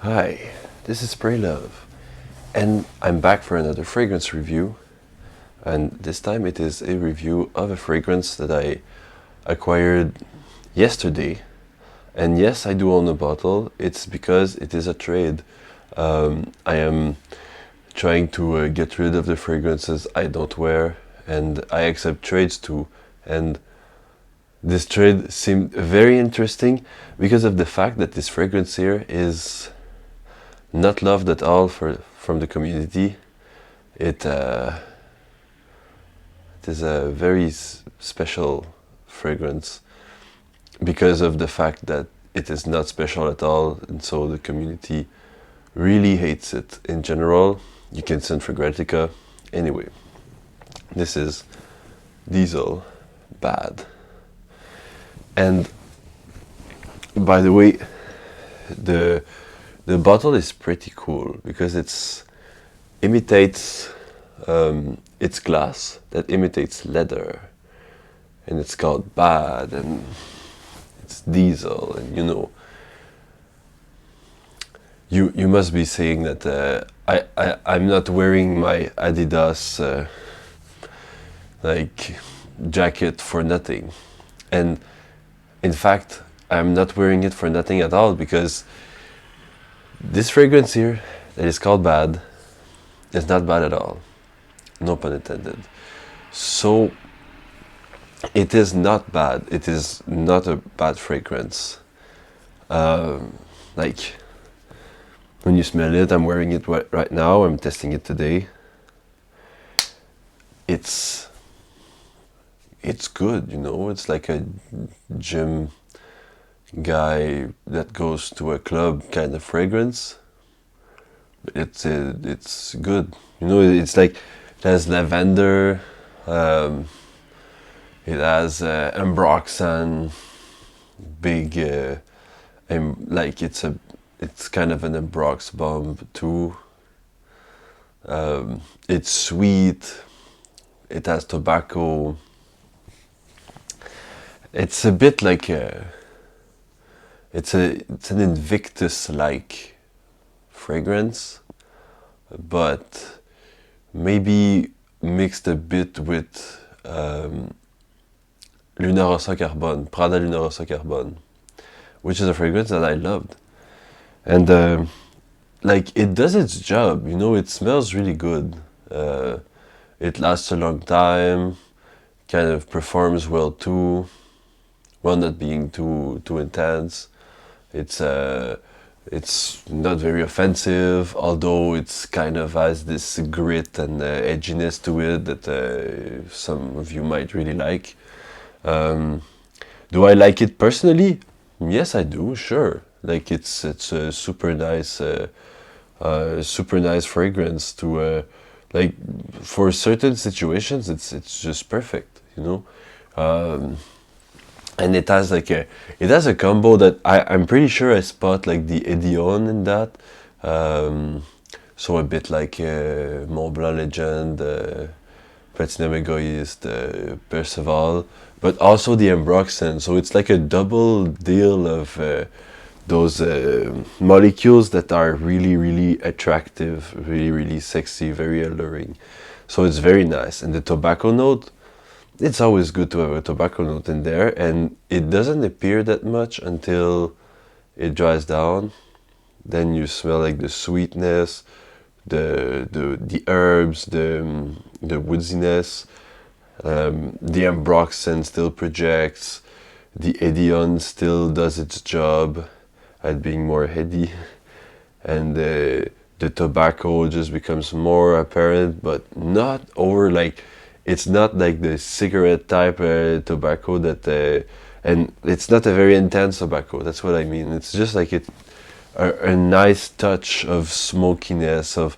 Hi, this is Spray Love, and I'm back for another fragrance review. And this time it is a review of a fragrance that I acquired yesterday. And yes, I do own a bottle. It's because it is a trade. I am trying to get rid of the fragrances I don't wear, and I accept trades too. And this trade seemed very interesting because of the fact that this fragrance here is not loved at all from the community. It is a very special fragrance because of the fact that it is not special at all, and so the community really hates it in general. You can send for Gratica. Anyway, this is Diesel Bad. And by the way, the bottle is pretty cool because it's glass that imitates leather, and it's called Bad, and it's Diesel, and you must be saying that I'm not wearing my Adidas jacket for nothing, and in fact I'm not wearing it for nothing at all, because this fragrance here that is called Bad is not bad at all. No pun intended. So it is not bad. It is not a bad fragrance. Like when you smell it, I'm wearing it right now. I'm testing it today. It's good, It's like a gym guy that goes to a club kind of fragrance. It's good, It's like it has lavender, it has Ambroxan, big, it's kind of an Ambrox bomb too. It's sweet. It has tobacco. It's a bit like it's an Invictus-like fragrance, but maybe mixed a bit with Luna Rossa Carbone, Prada Luna Rossa Carbone, which is a fragrance that I loved. And it does its job, it smells really good. It lasts a long time, kind of performs well too, while not being too intense. It's not very offensive, although it's kind of has this grit and edginess to it that some of you might really like. Do I like it personally? Yes, I do. Sure. It's a super nice fragrance to for certain situations. It's just perfect, and it has a combo that I'm pretty sure I spot the hedione in that, so a bit like Mont Blanc Legend, Platinum Egoist, Percival, but also the Ambroxan. So it's like a double deal of those molecules that are really, really attractive, really, really sexy, very alluring. So it's very nice. And the tobacco note, it's always good to have a tobacco note in there, and it doesn't appear that much until it dries down. Then you smell the sweetness, the herbs, the woodiness. The Ambroxan still projects. The hedione still does its job at being more heady, and the tobacco just becomes more apparent, but not over it's not like the cigarette type tobacco that and it's not a very intense tobacco. That's what I mean. It's just a nice touch of smokiness, of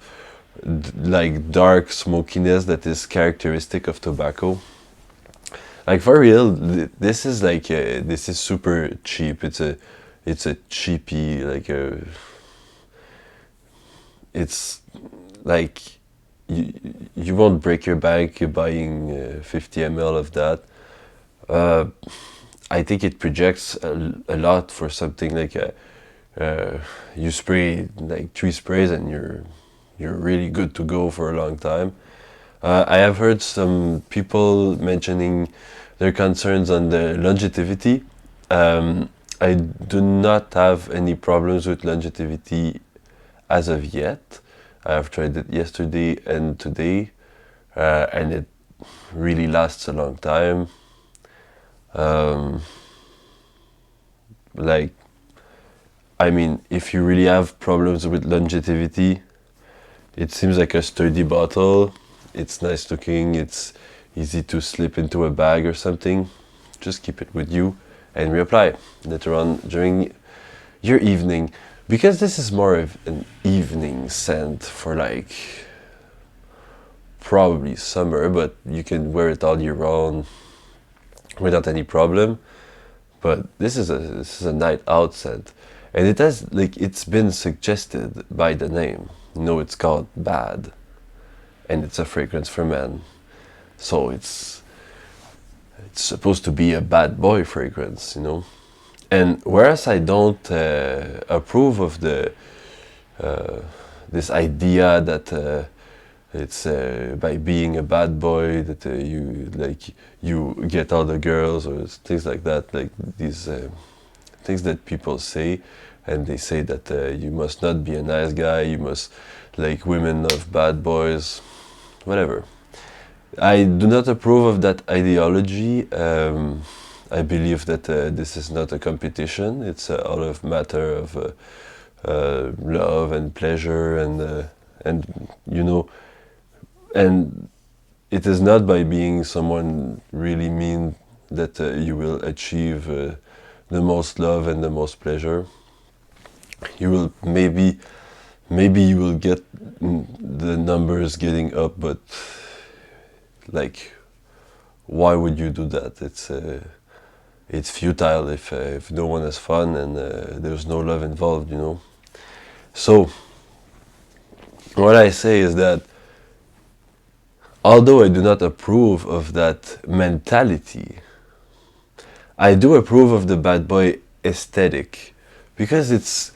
dark smokiness that is characteristic of tobacco. For real, this is this is super cheap. It's a cheapy, it's you won't break your bank buying 50 ml of that. I think it projects a lot for something uh, you spray like 3 sprays and you're really good to go for a long time. I have heard some people mentioning their concerns on the longevity. I do not have any problems with longevity as of yet. I have tried it yesterday and today, and it really lasts a long time. Um, like, I mean, if you really have problems with longevity, it seems like a sturdy bottle. It's nice looking. It's easy to slip into a bag or something. Just keep it with you and reapply later on during your evening. Because this is more of an evening scent for like probably summer, but you can wear it all year round without any problem. But this is a night out scent, and it has like it's been suggested by the name. You know, it's called Bad, and it's a fragrance for men. So it's supposed to be a bad boy fragrance, you know. And whereas I don't approve of the this idea that it's by being a bad boy that you get all the girls or things like that, like these things that people say, and they say that you must not be a nice guy, you must like women love bad boys, whatever. I do not approve of that ideology. I believe that this is not a competition. It's all of matter of love and pleasure and you know, and it is not by being someone really mean that you will achieve the most love and the most pleasure. You will maybe you will get the numbers getting up, but like, why would you do that? It's futile if no one has fun and there's no love involved, you know. So what I say is that although I do not approve of that mentality, I do approve of the bad boy aesthetic because it's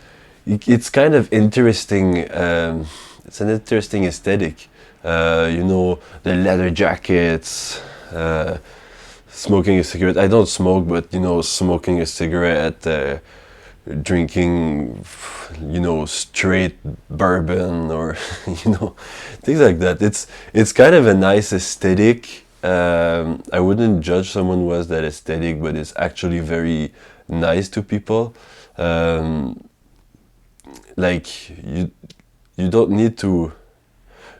kind of interesting. It's an interesting aesthetic. You know, the leather jackets, smoking a cigarette. I don't smoke, but you know, smoking a cigarette, drinking, you know, straight bourbon or you know, things like that. It's kind of a nice aesthetic. I wouldn't judge someone who has that aesthetic, but it's actually very nice to people. Like you don't need to,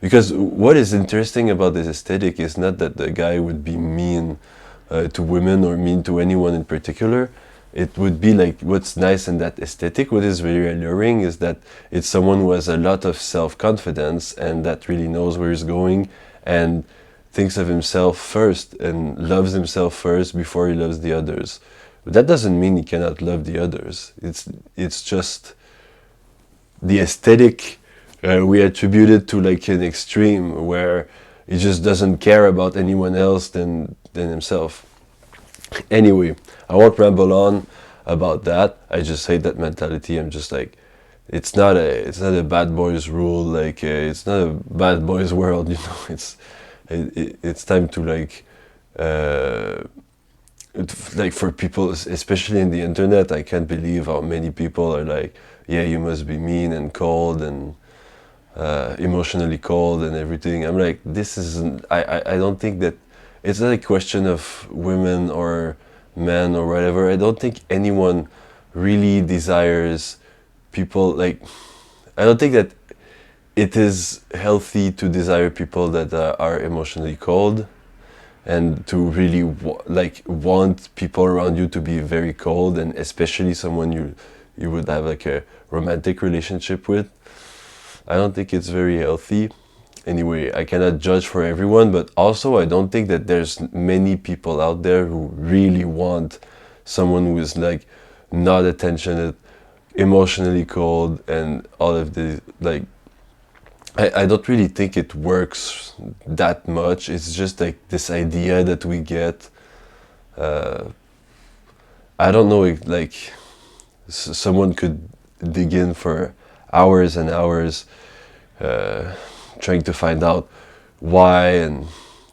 because what is interesting about this aesthetic is not that the guy would be mean to women or mean to anyone in particular. It would be like what's nice in that aesthetic, what is very alluring is that it's someone who has a lot of self-confidence and that really knows where he's going and thinks of himself first and loves himself first before he loves the others. But that doesn't mean he cannot love the others. It's just the aesthetic we attribute it to like an extreme where he just doesn't care about anyone else than himself. Anyway, I won't ramble on about that. I just hate that mentality. I'm just like, it's not a bad boys rule. Like it's not a bad boys world. You know, it's time to like. Like for people, especially in the internet, I can't believe how many people are like, yeah, you must be mean and cold and emotionally cold and everything. I'm like, this isn't. I don't think that it's not a question of women or men or whatever. I don't think anyone really desires people like. I don't think that it is healthy to desire people that are emotionally cold and to really want people around you to be very cold, and especially someone you would have like a romantic relationship with. I don't think it's very healthy. Anyway, I cannot judge for everyone, but also I don't think that there's many people out there who really want someone who is like not attentionate, emotionally cold, and all of the like. I don't really think it works that much. It's just like this idea that we get. I don't know if like someone could dig in for hours and hours, trying to find out why and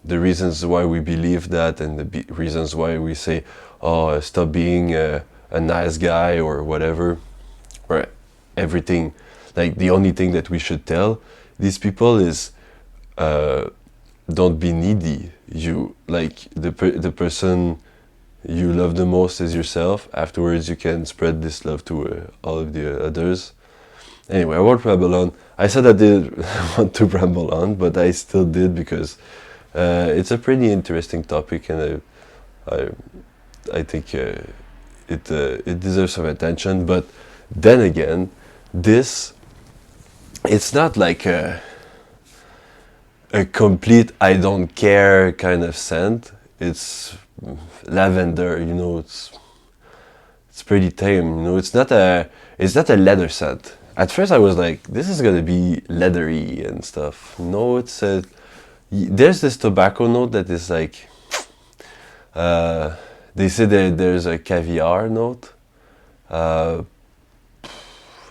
the reasons why we believe that, and the reasons why we say, oh, stop being a nice guy or whatever, or everything. Like, the only thing that we should tell these people is, don't be needy. You, like, the person you love the most is yourself. Afterwards, you can spread this love to all of the others. Anyway, I won't ramble on. I said I didn't want to ramble on, but I still did, because it's a pretty interesting topic, and I think it deserves some attention. But then again, it's not like a complete I don't care kind of scent. It's lavender, you know. It's pretty tame, you know. It's not a leather scent. At first I was like, this is gonna be leathery and stuff. No, there's this tobacco note that is like, they say that there's a caviar note. I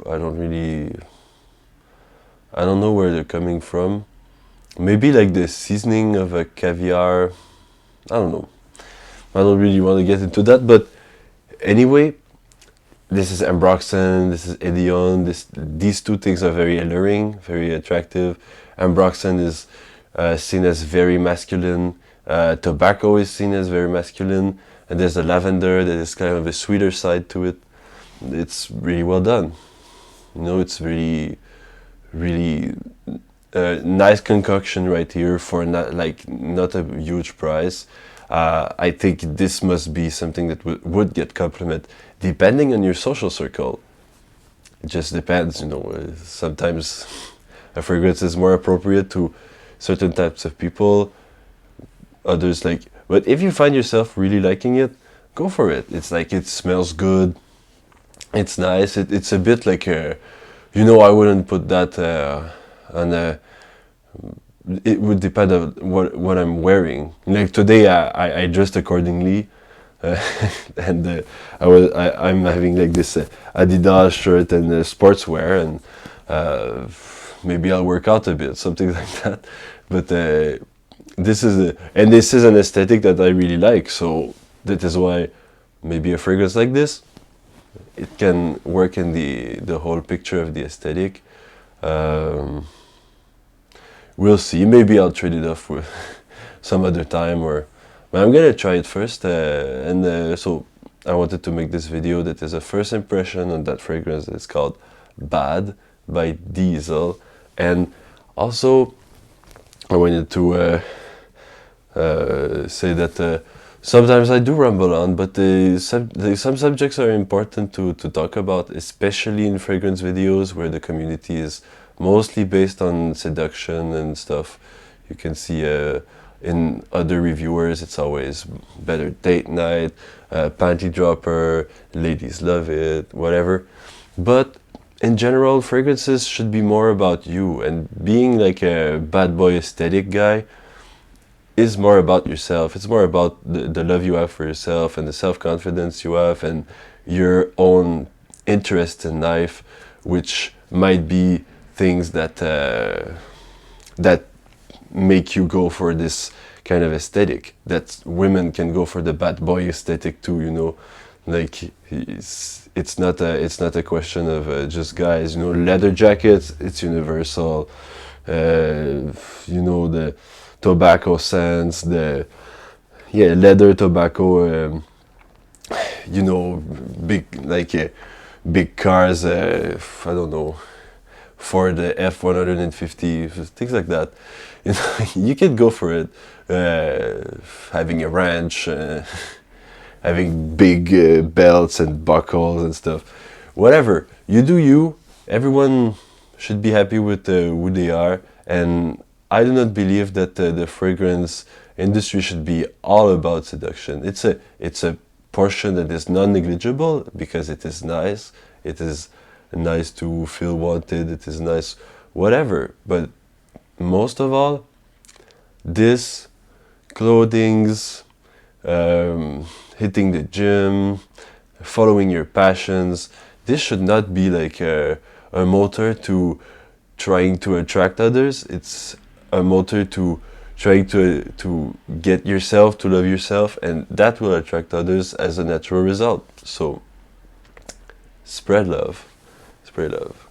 don't know where they're coming from. Maybe like the seasoning of a caviar. I don't know. I don't really want to get into that, but anyway, this is Ambroxan, this is hedione. These two things are very alluring, very attractive. Ambroxan is seen as very masculine. Tobacco is seen as very masculine, and there's the lavender that is kind of a sweeter side to it. It's really well done. You know, it's really, really nice concoction right here for not a huge price. I think this must be something that would get compliment depending on your social circle. It just depends, you know. Sometimes a fragrance is more appropriate to certain types of people. Others like, but if you find yourself really liking it, go for it. It's like, it smells good. It's nice. It's a bit like a, you know, I wouldn't put that on a. It would depend on what I'm wearing. Like today, I dressed accordingly, and I'm having like this Adidas shirt and sportswear, and maybe I'll work out a bit, something like that. But this is an aesthetic that I really like. So that is why maybe a fragrance like this, it can work in the whole picture of the aesthetic. We'll see. Maybe I'll trade it off with some other time, but I'm gonna try it first. So I wanted to make this video that is a first impression on that fragrance. It's called Bad by Diesel, and also I wanted to say that sometimes I do ramble on, but some subjects are important to talk about, especially in fragrance videos where the community is mostly based on seduction and stuff. You can see in other reviewers, it's always better date night, panty dropper, ladies love it, whatever. But in general, fragrances should be more about you, and being like a bad boy aesthetic guy is more about yourself. It's more about the love you have for yourself and the self-confidence you have and your own interest in life, which might be things that that make you go for this kind of aesthetic. That women can go for the bad boy aesthetic too, you know. Like, it's not a question of just guys, you know. Leather jackets, it's universal. You know, the tobacco scents, leather, tobacco, you know, big cars, I don't know, Ford F-150, things like that. You know, you can go for it. Having a ranch, having big belts and buckles and stuff. Whatever, you do you. Everyone should be happy with who they are, and I do not believe that the fragrance industry should be all about seduction. It's a portion that is non-negligible, because it is nice. It is nice to feel wanted. It is nice, whatever. But most of all, this clothings, hitting the gym, following your passions, this should not be like a motor to trying to attract others. It's a motor to trying to get yourself to love yourself, and that will attract others as a natural result. So spread love, spread love.